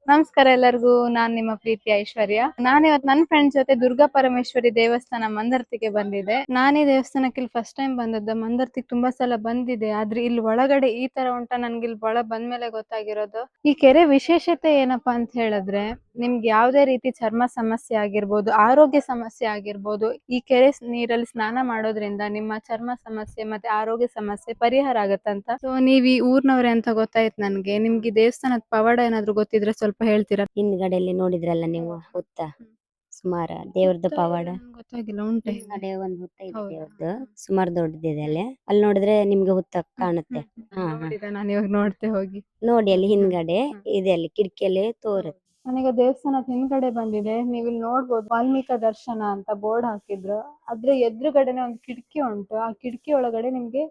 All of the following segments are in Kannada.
ನಮಸ್ಕಾರ ಎಲ್ಲರಿಗೂ. ನಾನ್ ನಿಮ್ಮ ಪ್ರೀತಿ ಐಶ್ವರ್ಯ. ನಾನಿವತ್ ನನ್ನ ಫ್ರೆಂಡ್ ಜೊತೆ ದುರ್ಗಾ ಪರಮೇಶ್ವರಿ ದೇವಸ್ಥಾನ ಮಂದರ್ತಿಗೆ ಬಂದಿದೆ. ನಾನೀ ದೇವಸ್ಥಾನಕ್ಕೆ ಇಲ್ಲಿ ಫಸ್ಟ್ ಟೈಮ್ ಬಂದದ್ದು. ಮಂದರ್ತಿಗೆ ತುಂಬಾ ಸಲ ಬಂದಿದೆ, ಆದ್ರೆ ಇಲ್ಲಿ ಒಳಗಡೆ ಈ ತರ ಉಂಟ ನನ್ಗೆ ಇಲ್ಲಿ ಒಳ ಬಂದ್ಮೇಲೆ ಗೊತ್ತಾಗಿರೋದು. ಈ ಕೆರೆ ವಿಶೇಷತೆ ಏನಪ್ಪಾ ಅಂತ ಹೇಳಿದ್ರೆ, ನಿಮ್ಗೆ ಯಾವ್ದೇ ರೀತಿ ಚರ್ಮ ಸಮಸ್ಯೆ ಆಗಿರ್ಬೋದು, ಆರೋಗ್ಯ ಸಮಸ್ಯೆ ಆಗಿರ್ಬೋದು, ಈ ಕೆರೆ ನೀರಲ್ಲಿ ಸ್ನಾನ ಮಾಡೋದ್ರಿಂದ ನಿಮ್ಮ ಚರ್ಮ ಸಮಸ್ಯೆ ಮತ್ತೆ ಆರೋಗ್ಯ ಸಮಸ್ಯೆ ಪರಿಹಾರ ಆಗತ್ತಂತ. ಸೊ ನೀವ್ ಈ ಊರ್ನವ್ರೆ ಅಂತ ಗೊತ್ತಾಯ್ತು ನನ್ಗೆ. ನಿಮ್ಗೆ ಈ ದೇವಸ್ಥಾನದ ಪವಾಡ ಏನಾದ್ರು ಗೊತ್ತಿದ್ರೆ ಸ್ವಲ್ಪ ಹೇಳ್ತೀರಾ? ಹಿಂದ್ಗಡೆಯಲ್ಲಿ ನೋಡಿದ್ರಲ್ಲ ನೀವು ಹುತ್ತ, ಸುಮಾರು ದೇವ್ರದ್ದು ಪವಾಡ ಗೊತ್ತಾಗಿಲ್ಲ. ಉಂಟೆ ಹಿಂದ್ಗಡೆ ಒಂದ್ ಹುತ್ತ ಇದೆ ಹೌದಾ? ದೇವ್ರದ್ದು, ಸುಮಾರು ದೊಡ್ಡದಿದೆ ಅಲ್ಲಿ. ಅಲ್ಲಿ ನೋಡಿದ್ರೆ ನಿಮ್ಗೆ ಹುತ್ತ ಕಾಣುತ್ತೆ. ಹಾ ಹಾ ನೋಡಿದೆ ನಾನು, ಇವಾಗ ನೋಡ್ತೆ ಹೋಗಿ. ನೋಡಿ ಅಲ್ಲಿ ಹಿಂದ್ಗಡೆ ಇದೆ, ಅಲ್ಲಿ ಕಿಟಕಿಯಲ್ಲಿ ತೋರುತ್ತೆ. ನಾನೀಗ ದೇವಸ್ಥಾನದ ಹಿಂದ್ಗಡೆ ಬಂದಿದೆ. ನೀವ್ ಇಲ್ಲಿ ನೋಡ್ಬೋದು, ವಾಲ್ಮೀಕ ದರ್ಶನ ಅಂತ ಬೋರ್ಡ್ ಹಾಕಿದ್ರು. ಅದ್ರ ಎದುರುಗಡೆನೆ ಒಂದು ಕಿಟಕಿ ಉಂಟು. ಆ ಕಿಟಕಿ ಒಳಗಡೆ ನಿಮ್ಗೆ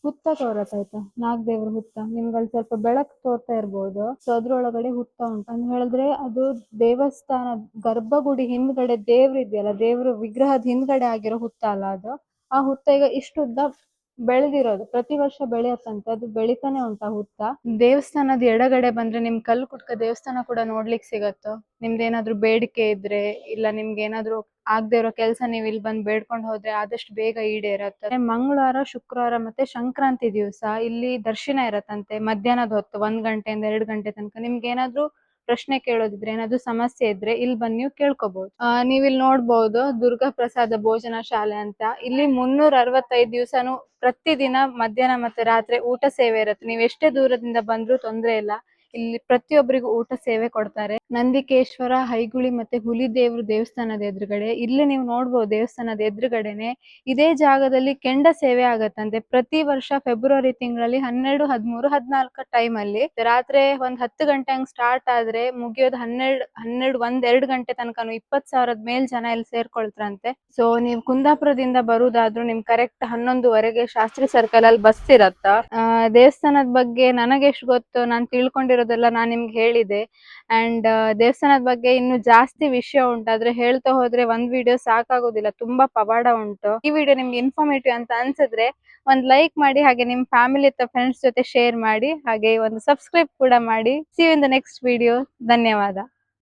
ಹುತ್ತ ತೋರತ್ತಾಯ್ತಾ, ನಾಗದೇವ್ರ ಹುತ್ತ. ನಿಮ್ಗೆ ಅಲ್ಲಿ ಸ್ವಲ್ಪ ಬೆಳಕು ತೋರ್ತಾ ಇರ್ಬೋದು. ಸೊ ಅದ್ರೊಳಗಡೆ ಹುತ್ತ ಉಂಟು ಅಂತ ಹೇಳಿದ್ರೆ, ಅದು ದೇವಸ್ಥಾನ ಗರ್ಭಗುಡಿ ಹಿಂದ್ಗಡೆ ದೇವ್ರ ಇದೆಯಲ್ಲ, ದೇವ್ರ ವಿಗ್ರಹದ ಹಿಂದ್ಗಡೆ ಆಗಿರೋ ಹುತ್ತ ಅಲ್ಲ ಅದು. ಆ ಹುತ್ತ ಈಗ ಇಷ್ಟು ಉದ್ದ ಬೆಳೆದಿರೋದು, ಪ್ರತಿ ವರ್ಷ ಬೆಳೆಯತ್ತಂತೆ. ಅದು ಬೆಳಿತಾನೆ ಉಂಟಾ ಹುತ್ತ. ದೇವಸ್ಥಾನದ ಎಡಗಡೆ ಬಂದ್ರೆ ನಿಮ್ ಕಲ್ಲು ಕುಟ್ಕ ದೇವಸ್ಥಾನ ಕೂಡ ನೋಡ್ಲಿಕ್ಕೆ ಸಿಗತ್ತೋ. ನಿಮ್ದೇನಾದ್ರೂ ಬೇಡಿಕೆ ಇದ್ರೆ, ಇಲ್ಲ ನಿಮ್ಗೆ ಏನಾದ್ರು ಆಗದೆ ಇರೋ ಕೆಲಸ ನೀವ್ ಇಲ್ಲಿ ಬಂದ್ ಬೇಡ್ಕೊಂಡ್ ಹೋದ್ರೆ ಆದಷ್ಟು ಬೇಗ ಈಡೇರತ್ತೆ. ಮಂಗಳವಾರ, ಶುಕ್ರವಾರ ಮತ್ತೆ ಸಂಕ್ರಾಂತಿ ದಿವಸ ಇಲ್ಲಿ ದರ್ಶನ ಇರತ್ತಂತೆ. ಮಧ್ಯಾಹ್ನದ ಹೊತ್ತು 1 ಗಂಟೆಯಿಂದ 2 ಗಂಟೆ ತನಕ. ನಿಮ್ಗೆ ಏನಾದ್ರು ಪ್ರಶ್ನೆ ಕೇಳೋದಿದ್ರೆ, ಏನಾದ್ರು ಸಮಸ್ಯೆ ಇದ್ರೆ ಇಲ್ಲಿ ಬಂದ್ ನೀವು ಕೇಳ್ಕೊಬಹುದು. ನೀವ್ ಇಲ್ಲಿ ನೋಡ್ಬೋದು ದುರ್ಗಾ ಪ್ರಸಾದ ಭೋಜನ ಶಾಲೆ ಅಂತ. ಇಲ್ಲಿ 365 ದಿವಸನು ಪ್ರತಿದಿನ ಮಧ್ಯಾಹ್ನ ಮತ್ತೆ ರಾತ್ರಿ ಊಟ ಸೇವೆ ಇರುತ್ತೆ. ನೀವ್ ಎಷ್ಟೇ ದೂರದಿಂದ ಬಂದ್ರು ತೊಂದ್ರೆ ಇಲ್ಲ, ಇಲ್ಲಿ ಪ್ರತಿಯೊಬ್ಬರಿಗೂ ಊಟ ಸೇವೆ ಕೊಡ್ತಾರೆ. ನಂದಿಕೇಶ್ವರ, ಹೈಗುಳಿ ಮತ್ತೆ ಹುಲಿದೇವ್ರ ದೇವಸ್ಥಾನದ ಎದುರುಗಡೆ ಇಲ್ಲಿ ನೀವು ನೋಡ್ಬೋದು, ದೇವಸ್ಥಾನದ ಎದುರುಗಡೆನೆ ಇದೇ ಜಾಗದಲ್ಲಿ ಕೆಂಡ ಸೇವೆ ಆಗತ್ತಂತೆ. ಪ್ರತಿ ವರ್ಷ ಫೆಬ್ರವರಿ ತಿಂಗಳಲ್ಲಿ 12, 13, 14 ಟೈಮ್ ಅಲ್ಲಿ ರಾತ್ರಿ ಒಂದ್ 10 ಗಂಟೆ ಹಂಗ್ ಸ್ಟಾರ್ಟ್ ಆದ್ರೆ ಮುಗಿಯೋದು 12, 1-2 ಗಂಟೆ ತನಕನು 20,000 ಮೇಲ್ ಜನ ಇಲ್ಲಿ ಸೇರ್ಕೊಳ್ತಾರಂತೆ. ಸೊ ನೀವ್ ಕುಂದಾಪುರದಿಂದ ಬರುದಾದ್ರೂ ನಿಮ್ ಕರೆಕ್ಟ್ 11:15ಗೆ ಶಾಸ್ತ್ರಿ ಸರ್ಕಲ್ ಅಲ್ಲಿ ಬಸ್ ಇರತ್ತ. ದೇವಸ್ಥಾನದ ಬಗ್ಗೆ ನನಗೆ ಎಷ್ಟು ಗೊತ್ತು, ನಾನ್ ತಿಳ್ಕೊಂಡಿರೋದೆಲ್ಲ ನಾನ್ ನಿಮ್ಗೆ ಹೇಳಿದೆ. ಅಂಡ್ ದೇವಸ್ಥಾನದ ಬಗ್ಗೆ ಇನ್ನು ಜಾಸ್ತಿ ವಿಷಯ ಉಂಟು, ಆದ್ರೆ ಹೇಳ್ತಾ ಹೋದ್ರೆ ಒಂದ್ ವಿಡಿಯೋ ಸಾಕಾಗೋದಿಲ್ಲ, ತುಂಬಾ ಪವಾಡ ಉಂಟು. ಈ ವಿಡಿಯೋ ನಿಮ್ಗೆ ಇನ್ಫಾರ್ಮೇಟಿವ್ ಅಂತ ಅನ್ಸಿದ್ರೆ ಒಂದ್ ಲೈಕ್ ಮಾಡಿ, ಹಾಗೆ ನಿಮ್ ಫ್ಯಾಮಿಲಿ ಅಥವಾ ಫ್ರೆಂಡ್ಸ್ ಜೊತೆ ಶೇರ್ ಮಾಡಿ, ಹಾಗೆ ಒಂದು ಸಬ್ಸ್ಕ್ರೈಬ್ ಕೂಡ ಮಾಡಿ. See you in the next video. ಧನ್ಯವಾದ.